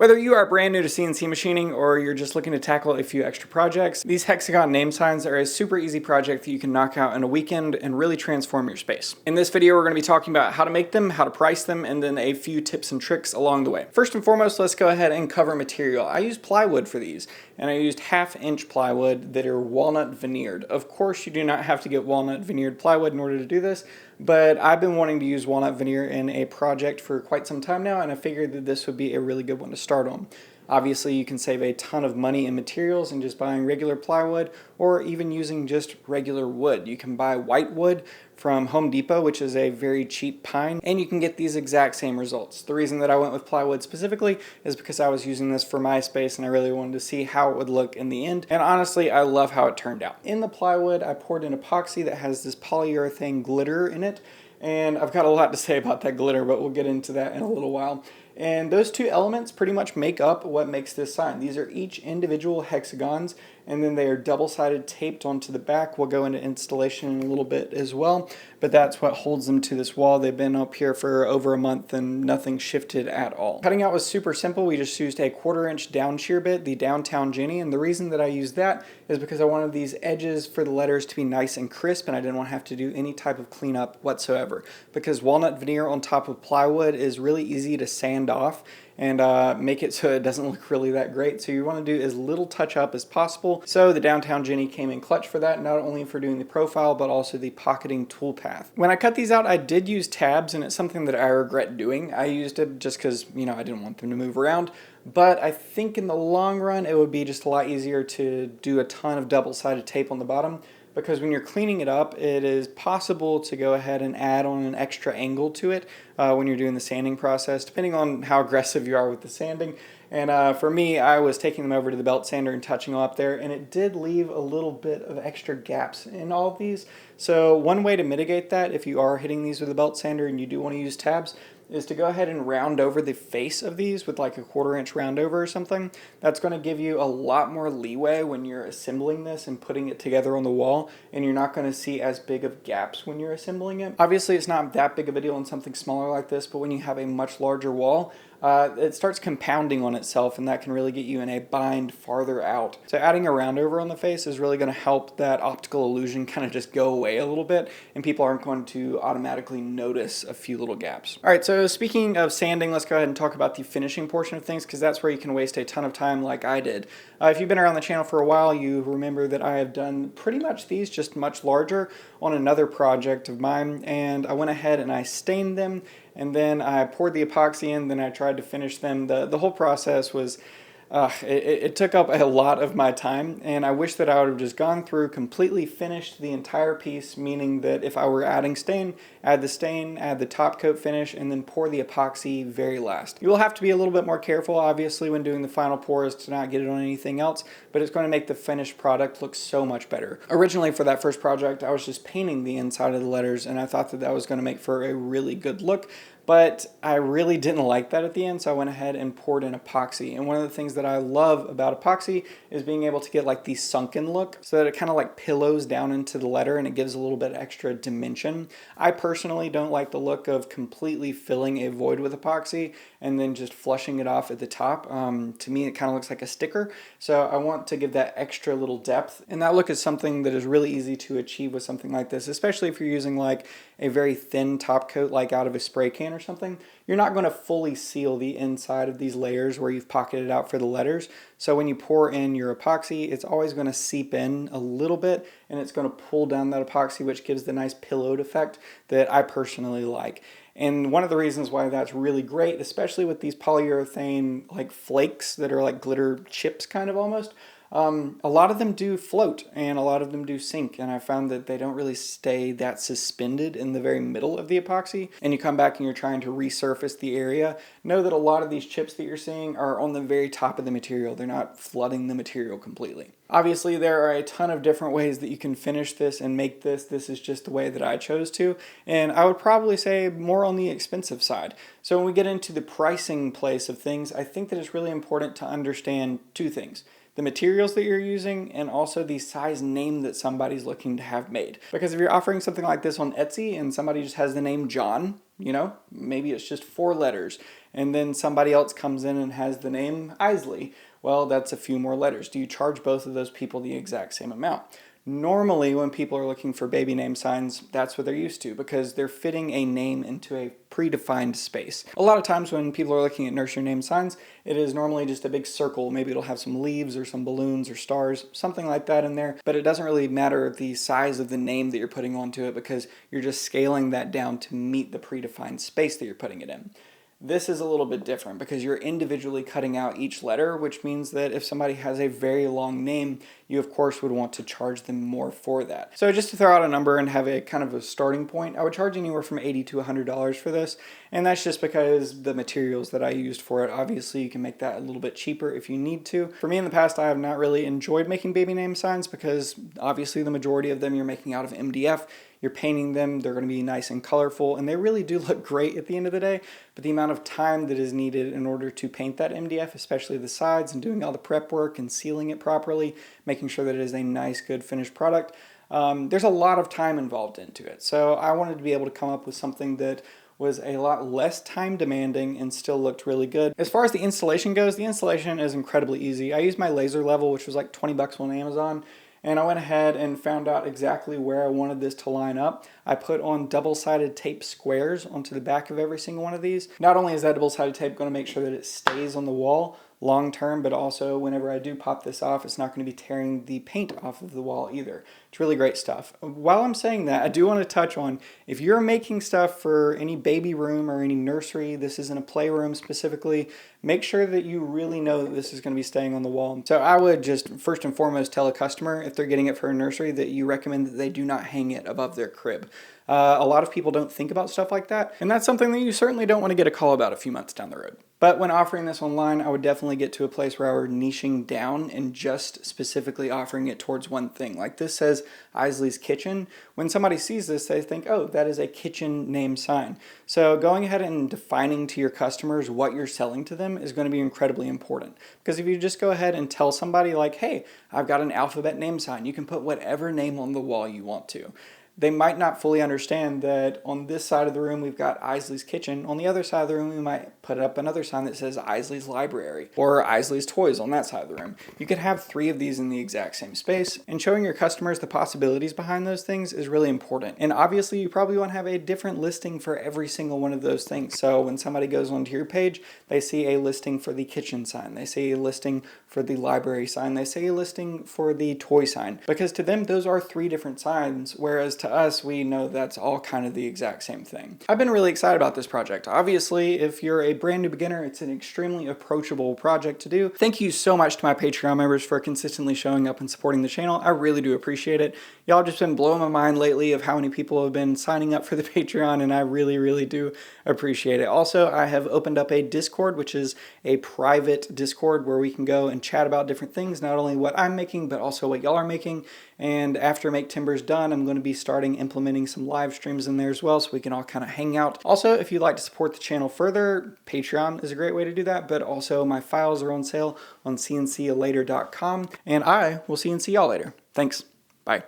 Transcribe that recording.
Whether you are brand new to CNC machining or you're just looking to tackle a few extra projects, these hexagon name signs are a super easy project that you can knock out in a weekend and really transform your space. In this video, we're going to be talking about how to make them, how to price them, and then a few tips and tricks along the way. First and foremost, let's go ahead and cover material. I used plywood for these, and I used 1/2 inch plywood that are walnut veneered. Of course, you do not have to get walnut veneered plywood in order to do this, but I've been wanting to use walnut veneer in a project for quite some time now, and I figured that this would be a really good one to start on. Obviously, you can save a ton of money in materials in just buying regular plywood or even using just regular wood. You can buy white wood from Home Depot, which is a very cheap pine, and you can get these exact same results. The reason that I went with plywood specifically is because I was using this for my space and I really wanted to see how it would look in the end, and honestly, I love how it turned out. In the plywood, I poured in epoxy that has this polyurethane glitter in it, and I've got a lot to say about that glitter, but we'll get into that in a little while. And those two elements pretty much make up what makes this sign. These are each individual hexagons, and then they are double-sided taped onto the back. We'll go into installation in a little bit as well, but that's what holds them to this wall. They've been up here for over a month and nothing shifted at all. Cutting out was super simple. We just used a 1/4 inch down shear bit, the Downtown Jenny, and the reason that I used that is because I wanted these edges for the letters to be nice and crisp, and I didn't want to have to do any type of cleanup whatsoever. Because walnut veneer on top of plywood is really easy to sand off and make it so it doesn't look really that great. So you want to do as little touch up as possible. So the Downtown Jenny came in clutch for that, not only for doing the profile, but also the pocketing toolpath. When I cut these out, I did use tabs, and it's something that I regret doing. I used it just because, I didn't want them to move around. But I think in the long run, it would be just a lot easier to do a ton of double-sided tape on the bottom, because when you're cleaning it up, it is possible to go ahead and add on an extra angle to it when you're doing the sanding process, depending on how aggressive you are with the sanding. And for me, I was taking them over to the belt sander and touching them up there, and it did leave a little bit of extra gaps in all of these. So one way to mitigate that, if you are hitting these with a belt sander and you do want to use tabs, is to go ahead and round over the face of these with like a 1/4 inch round over or something. That's going to give you a lot more leeway when you're assembling this and putting it together on the wall, and you're not going to see as big of gaps when you're assembling it. Obviously, it's not that big of a deal on something smaller like this, but when you have a much larger wall, it starts compounding on itself, and that can really get you in a bind farther out. So adding a round over on the face is really going to help that optical illusion kind of just go away a little bit, and people aren't going to automatically notice a few little gaps. All right, so speaking of sanding, let's go ahead and talk about the finishing portion of things, because that's where you can waste a ton of time like I did. If you've been around the channel for a while, you remember that I have done pretty much these, just much larger, on another project of mine, and I went ahead and I stained them, and then I poured the epoxy in, then I tried to finish them. The whole process was, it took up a lot of my time, and I wish that I would have just gone through, completely finished the entire piece, meaning that if I were adding stain, add the top coat finish, and then pour the epoxy very last. You will have to be a little bit more careful, obviously, when doing the final pours to not get it on anything else, but it's going to make the finished product look so much better. Originally, for that first project, I was just painting the inside of the letters, and I thought that that was going to make for a really good look, but I really didn't like that at the end, so I went ahead and poured in epoxy. And one of the things that I love about epoxy is being able to get like the sunken look, so that it kind of like pillows down into the letter and it gives a little bit extra dimension. I personally don't like the look of completely filling a void with epoxy and then just flushing it off at the top. To me, it kind of looks like a sticker, so I want to give that extra little depth. And that look is something that is really easy to achieve with something like this, especially if you're using like a very thin top coat, like out of a spray can or something. You're not going to fully seal the inside of these layers where you've pocketed out for the letters. So when you pour in your epoxy, it's always going to seep in a little bit, and it's going to pull down that epoxy, which gives the nice pillowed effect that I personally like. And one of the reasons why that's really great, especially with these polyurethane like flakes that are like glitter chips kind of almost, a lot of them do float and a lot of them do sink, and I found that they don't really stay that suspended in the very middle of the epoxy, and you come back and you're trying to resurface the area. Know that a lot of these chips that you're seeing are on the very top of the material. They're not flooding the material completely. Obviously, there are a ton of different ways that you can finish this and make this. This is just the way that I chose to, and I would probably say more on the expensive side. So when we get into the pricing place of things, I think that it's really important to understand two things: the materials that you're using, and also the size name that somebody's looking to have made. Because if you're offering something like this on Etsy and somebody just has the name John, maybe it's just 4 letters, and then somebody else comes in and has the name Isley. Well, that's a few more letters. Do you charge both of those people the exact same amount? Normally, when people are looking for baby name signs, that's what they're used to because they're fitting a name into a predefined space. A lot of times when people are looking at nursery name signs, it is normally just a big circle. Maybe it'll have some leaves or some balloons or stars, something like that in there. But it doesn't really matter the size of the name that you're putting onto it because you're just scaling that down to meet the predefined space that you're putting it in. This is a little bit different because you're individually cutting out each letter, which means that if somebody has a very long name, you of course would want to charge them more for that. So just to throw out a number and have a kind of a starting point, I would charge anywhere from $80 to $100 for this. And that's just because the materials that I used for it, obviously you can make that a little bit cheaper if you need to. For me in the past, I have not really enjoyed making baby name signs because obviously the majority of them you're making out of MDF. You're painting them, they're going to be nice and colorful, and they really do look great at the end of the day, but the amount of time that is needed in order to paint that MDF, especially the sides and doing all the prep work and sealing it properly, making sure that it is a nice, good finished product, there's a lot of time involved into it. So I wanted to be able to come up with something that was a lot less time demanding and still looked really good. As far as the installation goes, the installation is incredibly easy. I used my laser level, which was like 20 bucks on Amazon. And I went ahead and found out exactly where I wanted this to line up. I put on double-sided tape squares onto the back of every single one of these. Not only is that double-sided tape going to make sure that it stays on the wall long term, but also whenever I do pop this off, it's not going to be tearing the paint off of the wall either. It's really great stuff. While I'm saying that, I do want to touch on, if you're making stuff for any baby room or any nursery, this isn't a playroom specifically, make sure that you really know that this is going to be staying on the wall. So I would just first and foremost tell a customer, if they're getting it for a nursery, that you recommend that they do not hang it above their crib. A lot of people don't think about stuff like that, and that's something that you certainly don't want to get a call about a few months down the road. But when offering this online, I would definitely get to a place where I were niching down and just specifically offering it towards one thing. Like this says Isley's Kitchen. When somebody sees this, they think, oh, that is a kitchen name sign. So going ahead and defining to your customers what you're selling to them is going to be incredibly important. Because if you just go ahead and tell somebody like, hey, I've got an alphabet name sign, you can put whatever name on the wall you want to. They might not fully understand that on this side of the room we've got Isley's Kitchen. On the other side of the room we might put up another sign that says Isley's Library or Isley's Toys on that side of the room. You could have 3 of these in the exact same space, and showing your customers the possibilities behind those things is really important. And obviously you probably want to have a different listing for every single one of those things. So when somebody goes onto your page, they see a listing for the kitchen sign, they see a listing for the library sign, they see a listing for the toy sign, because to them those are 3 different signs, whereas to us, we know that's all kind of the exact same thing. I've been really excited about this project. Obviously, if you're a brand new beginner, it's an extremely approachable project to do. Thank you so much to my Patreon members for consistently showing up and supporting the channel. I really do appreciate it. Y'all just been blowing my mind lately of how many people have been signing up for the Patreon, and I really, really do appreciate it. Also, I have opened up a Discord, which is a private Discord where we can go and chat about different things, not only what I'm making, but also what y'all are making. And after Maketember's done, I'm going to be starting implementing some live streams in there as well, so we can all kind of hang out. Also, if you'd like to support the channel further, Patreon is a great way to do that, but also my files are on sale on cncalater.com, and I will CNC y'all later. Thanks. Bye.